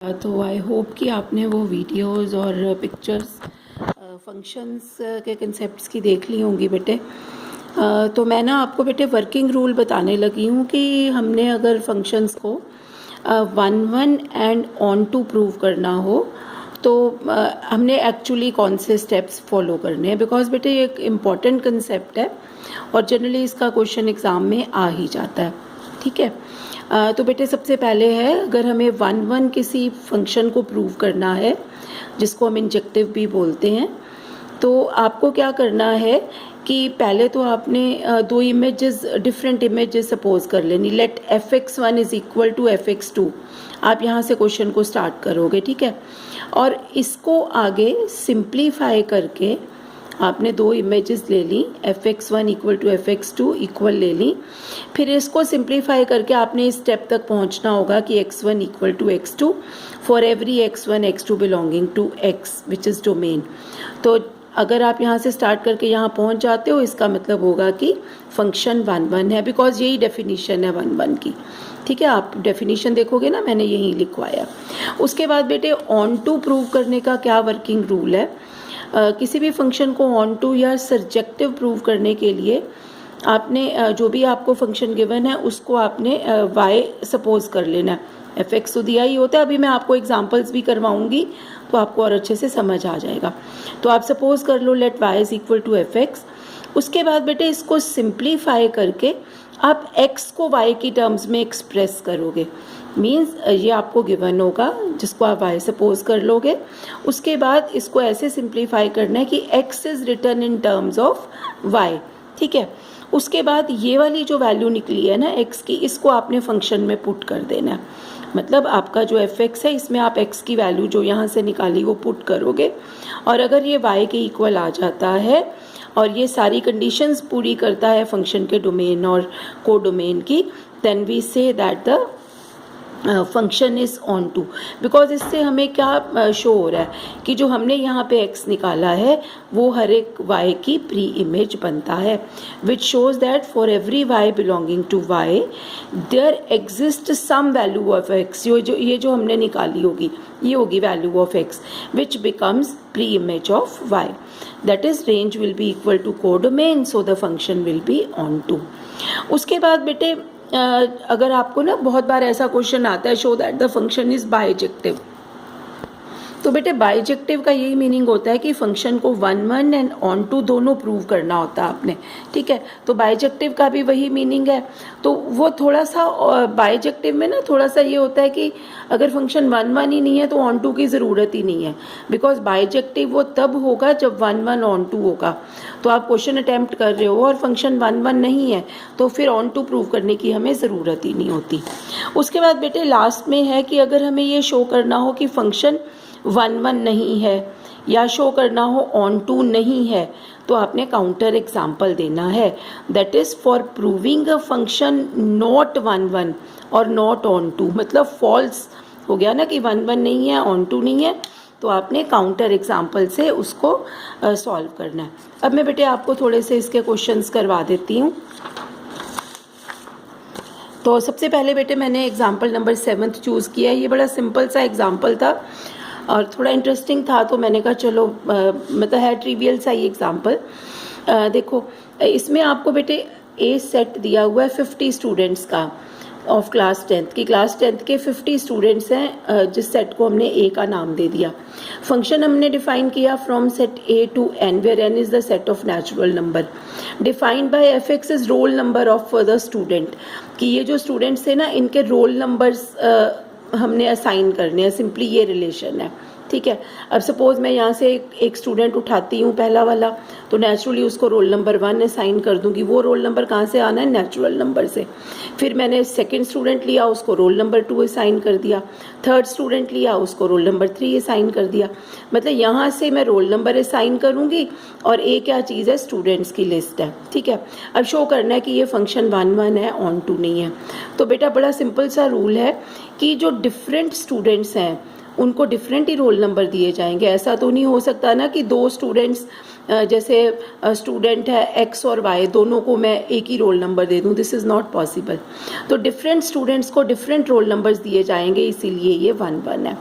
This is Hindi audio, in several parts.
तो आई होप कि आपने वो वीडियोस और पिक्चर्स फंक्शंस के कंसेप्ट्स की देख ली होंगी बेटे। तो मैं ना आपको बेटे वर्किंग रूल बताने लगी हूँ कि हमने अगर फंक्शंस को one one and onto prove करना हो तो हमने एक्चुअली कौन से स्टेप्स फॉलो करने हैं, बिकॉज बेटे ये एक इम्पॉर्टेंट कंसेप्ट है और जनरली इसका क्वेश्चन एग्ज़ाम में आ ही जाता है। ठीक है, तो बेटे सबसे पहले है, अगर हमें वन वन किसी फंक्शन को प्रूव करना है जिसको हम इंजेक्टिव भी बोलते हैं, तो आपको क्या करना है कि पहले तो आपने दो इमेजेस, डिफरेंट इमेजेस सपोज कर लेनी। Late fx1 is equal to fx2, आप यहाँ से क्वेश्चन को स्टार्ट करोगे। ठीक है, और इसको आगे सिंप्लीफाई करके आपने दो इमेजेस ले ली, fx1 equal to fx2 equal ले ली। फिर इसको सिंप्लीफाई करके आपने इस स्टेप तक पहुंचना होगा कि x1 equal to x2 for every x1 x2 belonging to x which is domain. तो अगर आप यहाँ से स्टार्ट करके यहाँ पहुँच जाते हो, इसका मतलब होगा कि फंक्शन वन वन है, बिकॉज यही डेफिनेशन है वन वन की। ठीक है, आप डेफिनेशन देखोगे ना, मैंने यही लिखवाया। उसके बाद बेटे ऑन टू प्रूव करने का क्या वर्किंग रूल है। किसी भी फंक्शन को ऑन टू या सर्जेक्टिव प्रूव करने के लिए आपने जो भी आपको फंक्शन गिवन है उसको आपने y सपोज कर लेना है। fx तो दिया ही होता है, अभी मैं आपको एग्जांपल्स भी करवाऊंगी तो आपको और अच्छे से समझ आ जाएगा। तो आप सपोज कर लो let y is equal to fx। उसके बाद बेटे इसको सिंप्लीफाई करके आप x को y की टर्म्स में एक्सप्रेस करोगे। मीन्स ये आपको गिवन होगा जिसको आप y सपोज कर लोगे। उसके बाद इसको ऐसे सिंप्लीफाई करना है कि x is return in terms of y। ठीक है, उसके बाद ये वाली जो वैल्यू निकली है ना x की, इसको आपने फंक्शन में पुट कर देना है। मतलब आपका जो fx है इसमें आप x की वैल्यू जो यहाँ से निकाली वो पुट करोगे, और अगर ये y के इक्वल आ जाता है और ये सारी कंडीशंस पूरी करता है फंक्शन के डोमेन और कोडोमेन की, then we say that the function is onto. Because इससे हमें क्या शो हो रहा है कि जो हमने यहाँ पे x निकाला है वो हर एक y की प्री इमेज बनता है, which shows that for every y belonging to y there exist some value of x। ये जो हमने निकाली होगी ये होगी value of x which becomes pre image of y। That is range will be equal to codomain, so the function will be onto. उसके बाद बेटे अगर आपको ना बहुत बार ऐसा क्वेश्चन आता है, show that the function is bijective. तो बेटे बाइजेक्टिव का यही मीनिंग होता है कि फंक्शन को one one and onto दोनों प्रूव करना होता है आपने। ठीक है, तो बाइजेक्टिव का भी वही मीनिंग है। तो वो थोड़ा सा बाइजेक्टिव में ना थोड़ा सा ये होता है कि अगर फंक्शन वन वन ही नहीं है तो ऑन टू की ज़रूरत ही नहीं है, बिकॉज बाइजेक्टिव वो तब होगा जब वन वन ऑन टू होगा। तो आप क्वेश्चन अटैम्प्ट कर रहे हो और फंक्शन वन वन नहीं है तो फिर ऑन टू प्रूव करने की हमें ज़रूरत ही नहीं होती। उसके बाद बेटे लास्ट में है कि अगर हमें ये शो करना हो कि फंक्शन वन वन नहीं है या शो करना हो ऑन टू नहीं है, तो आपने काउंटर एग्जाम्पल देना है। That is for proving a function not one one और नॉट ऑन टू, मतलब फॉल्स हो गया ना कि वन वन नहीं है ऑन टू नहीं है, तो आपने काउंटर एग्जाम्पल से उसको सॉल्व करना है। अब मैं बेटे आपको थोड़े से इसके क्वेश्चंस करवा देती हूँ। तो सबसे पहले बेटे मैंने एग्जाम्पल नंबर 7 चूज़ किया है। ये बड़ा सिंपल सा एग्जाम्पल था और थोड़ा इंटरेस्टिंग था, तो मैंने कहा चलो मतलब है ट्रिवियल सा ही एग्जाम्पल। देखो इसमें आपको बेटे ए सेट दिया हुआ है 50 स्टूडेंट्स का ऑफ क्लास 10th की। क्लास 10th के 50 स्टूडेंट्स हैं जिस सेट को हमने ए का नाम दे दिया। फंक्शन हमने डिफाइन किया from set A to N, where N is the set of natural number. Defined by f x is roll number of the student, कि ये जो स्टूडेंट्स थे ना इनके रोल नंबर्स हमने असाइन करने हैं। सिंपली ये रिलेशन है। ठीक है, अब सपोज मैं यहाँ से एक स्टूडेंट उठाती हूँ पहला वाला, तो नेचुरली उसको रोल नंबर 1 असाइन कर दूंगी। वो रोल नंबर कहाँ से आना है? नेचुरल नंबर से। फिर मैंने सेकंड स्टूडेंट लिया, उसको रोल नंबर 2 असाइन कर दिया। थर्ड स्टूडेंट लिया, उसको रोल नंबर 3 असाइन कर दिया। मतलब यहाँ से मैं रोल नंबर असाइन करूँगी और ए क्या चीज़ है? स्टूडेंट्स की लिस्ट है। ठीक है, अब शो करना है कि ये फंक्शन 1 1 है, ऑन 2 नहीं है। तो बेटा बड़ा सिंपल सा रूल है कि जो डिफरेंट स्टूडेंट्स हैं उनको डिफरेंट ही रोल नंबर दिए जाएंगे। ऐसा तो नहीं हो सकता ना कि दो स्टूडेंट्स, जैसे स्टूडेंट है एक्स और वाई, दोनों को मैं एक ही रोल नंबर दे दूं, दिस इज़ नॉट पॉसिबल। तो डिफरेंट स्टूडेंट्स को डिफरेंट रोल नंबर्स दिए जाएंगे, इसीलिए ये 1-1 है।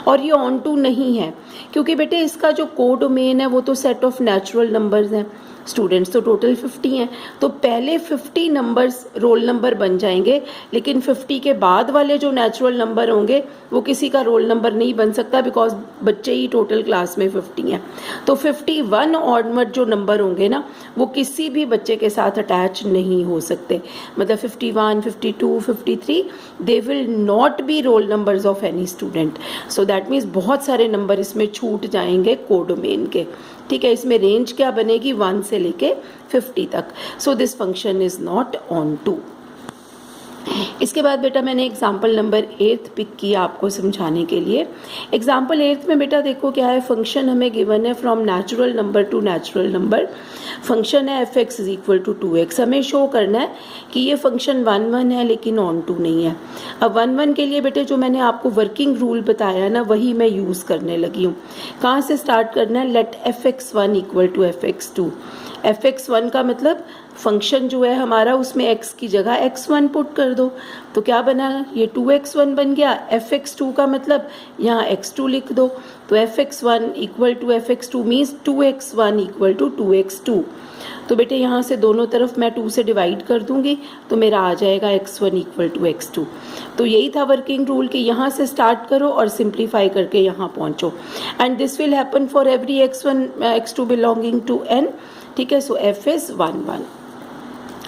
और ये ऑन टू नहीं है, क्योंकि बेटे इसका जो कोडोमेन है वो तो सेट ऑफ नेचुरल नंबर्स हैं, स्टूडेंट्स तो टोटल 50 हैं, तो पहले 50 नंबर्स रोल नंबर बन जाएंगे, लेकिन 50 के बाद वाले जो नेचुरल नंबर होंगे वो किसी का रोल नंबर नहीं बन सकता, बिकॉज बच्चे ही टोटल क्लास में 50 हैं। तो 51 ऑनवर्ड जो नंबर होंगे ना, वो किसी भी बच्चे के साथ अटैच नहीं हो सकते। मतलब 51, 52, 53 they will not be roll numbers of any student. So that means बहुत सारे नंबर इसमें छूट जाएंगे कोडोमेन के। ठीक है, इसमें रेंज क्या बनेगी 1 से लेके 50 तक। So this function is not onto. इसके बाद बेटा मैंने एग्जाम्पल नंबर 8 पिक किया आपको समझाने के लिए। एग्जाम्पल 8 में बेटा देखो क्या है, फंक्शन हमें गिवन है from natural number two natural number. Function है f(x) = 2x। हमें शो करना है कि ये फंक्शन 1-1 है लेकिन ऑन टू नहीं है। अब 1-1 के लिए बेटे जो मैंने आपको वर्किंग रूल बताया ना, वही मैं यूज़ करने लगी हूँ। कहाँ से स्टार्ट करना है, लेट f(x1) = f(x2). f(x1) का मतलब फंक्शन जो है हमारा, उसमें x की जगह x1 पुट कर दो, तो क्या बना, ये 2x1 बन गया। f(x2) का मतलब यहाँ x2 लिख दो, तो f(x1) = f(x2) means 2x1 = 2x2। तो बेटे यहाँ से दोनों तरफ मैं 2 से डिवाइड कर दूंगी, तो मेरा आ जाएगा x1 = x2। तो यही था वर्किंग रूल कि यहाँ से स्टार्ट करो और सिंप्लीफाई करके यहाँ पहुँचो। And this will happen for every x1 x2 belonging to n। ठीक है, सो f इज 1-1।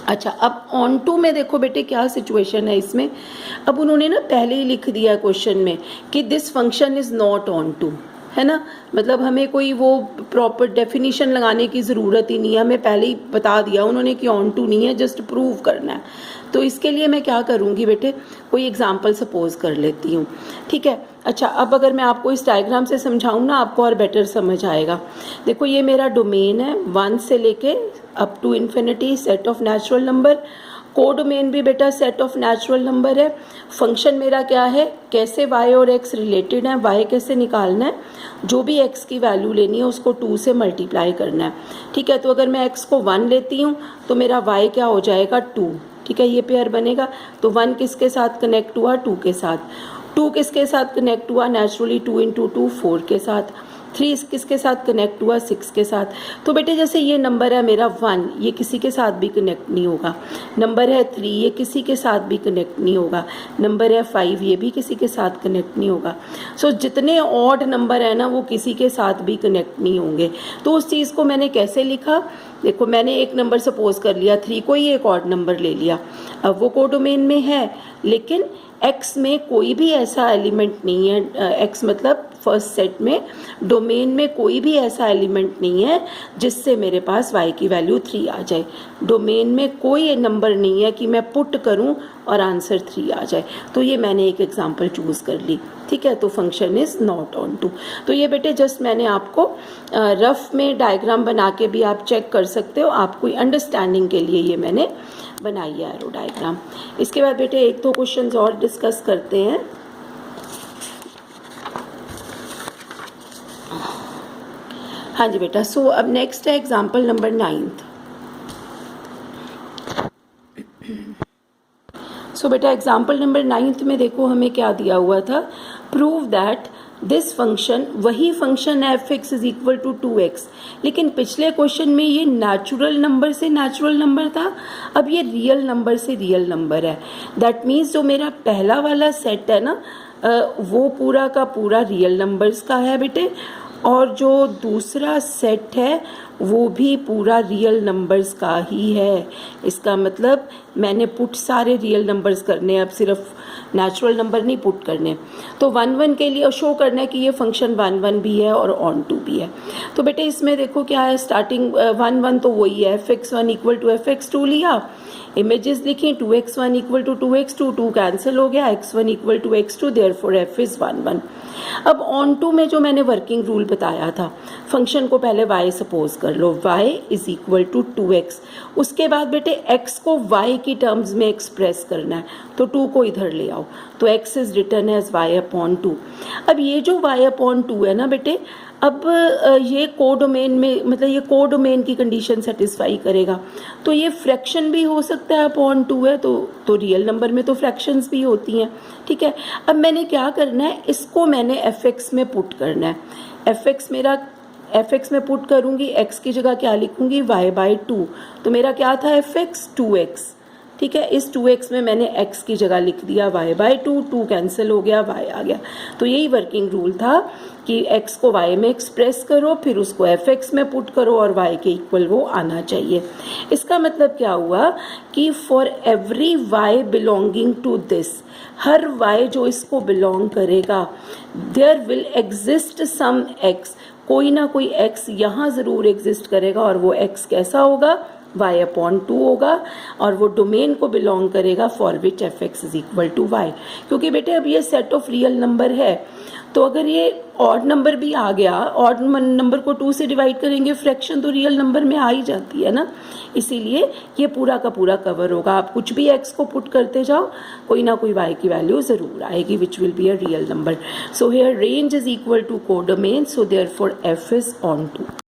अच्छा, अब ऑन टू में देखो बेटे क्या सिचुएशन है इसमें। अब उन्होंने ना पहले ही लिख दिया क्वेश्चन में कि this function is not onto, है ना। मतलब हमें कोई वो प्रॉपर डेफिनेशन लगाने की ज़रूरत ही नहीं है, हमें पहले ही बता दिया उन्होंने कि ऑन टू नहीं है, जस्ट प्रूव करना है। तो इसके लिए मैं क्या करूँगी बेटे, कोई एग्जांपल सपोज कर लेती हूँ। ठीक है, अच्छा अब अगर मैं आपको इस डायग्राम से समझाऊँ ना, आपको और बेटर समझ आएगा। देखो ये मेरा डोमेन है 1 से लेके up to infinity, set of natural number. Codomain भी बेटा सेट ऑफ नेचुरल नंबर है। फंक्शन मेरा क्या है, कैसे y और x रिलेटेड है, y कैसे निकालना है, जो भी x की वैल्यू लेनी है उसको 2 से मल्टीप्लाई करना है। ठीक है, तो अगर मैं x को 1 लेती हूँ तो मेरा y क्या हो जाएगा 2। ठीक है, ये पेयर बनेगा। तो 1 किसके साथ कनेक्ट हुआ, 2 के साथ। 2 किसके साथ कनेक्ट हुआ, नेचुरली 2 × 2 4 के साथ। 3 किसके साथ कनेक्ट हुआ, 6 के साथ। तो बेटे जैसे ये नंबर है मेरा 1, ये किसी के साथ भी कनेक्ट नहीं होगा। नंबर है 3, ये किसी के साथ भी कनेक्ट नहीं होगा। नंबर है 5, ये भी किसी के साथ कनेक्ट नहीं होगा। सो जितने ऑड नंबर है ना, वो किसी के साथ भी कनेक्ट नहीं होंगे। तो उस चीज़ को मैंने कैसे लिखा, देखो मैंने एक नंबर सपोज कर लिया 3 को, ही एक ऑड नंबर ले लिया। अब वो कोडोमेन में है, लेकिन x में कोई भी ऐसा एलिमेंट नहीं है। x मतलब फर्स्ट सेट में, डोमेन में कोई भी ऐसा एलिमेंट नहीं है जिससे मेरे पास y की वैल्यू 3 आ जाए। डोमेन में कोई नंबर नहीं है कि मैं पुट करूं और आंसर 3 आ जाए। तो ये मैंने एक एग्जांपल चूज़ कर ली। ठीक है, तो function is not onto. तो ये बेटे जस्ट मैंने आपको रफ में डायग्राम बना के भी आप चेक कर सकते हो, आपको अंडरस्टैंडिंग के लिए ये मैंने बनाई है एरो डायग्राम। इसके बाद बेटे एक दो क्वेश्चंस और डिस्कस करते हैं। हाँ जी बेटा, सो अब नेक्स्ट है एग्जाम्पल नंबर 9। सो बेटा एग्जाम्पल नंबर 9 में देखो हमें क्या दिया हुआ था, प्रूव दैट दिस फंक्शन, वही फंक्शन है f(x) = 2x, लेकिन पिछले क्वेश्चन में ये नेचुरल नंबर से नेचुरल नंबर था, अब ये रियल नंबर से रियल नंबर है। दैट मीन्स जो मेरा पहला वाला सेट है ना, वो पूरा का पूरा रियल नंबर्स का है बेटे, और जो दूसरा सेट है वो भी पूरा रियल नंबर्स का ही है। इसका मतलब मैंने पुट सारे रियल नंबर्स करने, अब सिर्फ नेचुरल नंबर नहीं पुट करने। तो 1-1 के लिए शो करना है कि ये फंक्शन 1-1 भी है और ऑन टू भी है। तो बेटे इसमें देखो क्या है, स्टार्टिंग 1-1 तो वही है, f(x1) = f(x2) लिया, इमेजेस लिखी 2x1 = 2x2, 2 कैंसिल हो गया, x1 = x2, therefore f is 1-1। अब ऑन टू में जो मैंने वर्किंग रूल बताया था, फंक्शन को पहले y सपोज कर कर लो, y is equal to 2x। उसके बाद बेटे x को y की टर्म्स में एक्सप्रेस करना है, तो 2 को इधर ले आओ, तो x is return as y upon 2। अब ये जो y अपॉन 2 है ना बेटे, अब ये कोडोमेन में, मतलब ये कोडोमेन की कंडीशन सेटिस्फाई करेगा, तो ये फ्रैक्शन भी हो सकता है, अपॉन 2 है तो रियल नंबर में तो फ्रैक्शंस भी होती हैं, ठीक है। अब मैंने क्या करना है, इसको मैंने fx में पुट करना है। fx में पुट करूंगी, x की जगह क्या लिखूंगी, y/2, तो मेरा क्या था fx 2x, ठीक है। इस 2x में मैंने x की जगह लिख दिया y/2, 2 कैंसिल हो गया, y आ गया। तो यही वर्किंग रूल था कि x को y में एक्सप्रेस करो, फिर उसको fx में पुट करो और y के इक्वल वो आना चाहिए। इसका मतलब क्या हुआ कि for every y belonging to this, हर y जो इसको बिलोंग करेगा, there will exist some x, कोई ना कोई x यहाँ ज़रूर एग्जिस्ट करेगा, और वो x कैसा होगा, y अपॉन 2 होगा, और वो डोमेन को बिलोंग करेगा for which fx is equal to y। क्योंकि बेटे अब ये सेट ऑफ रियल नंबर है, तो अगर ये ऑड नंबर भी आ गया, ऑड नंबर को 2 से डिवाइड करेंगे, फ्रैक्शन तो रियल नंबर में आ ही जाती है ना, इसीलिए ये पूरा का पूरा कवर होगा। आप कुछ भी x को पुट करते जाओ, कोई ना कोई y की वैल्यू ज़रूर आएगी which will be a real number. So here range is equal to codomain, so therefore f is on 2।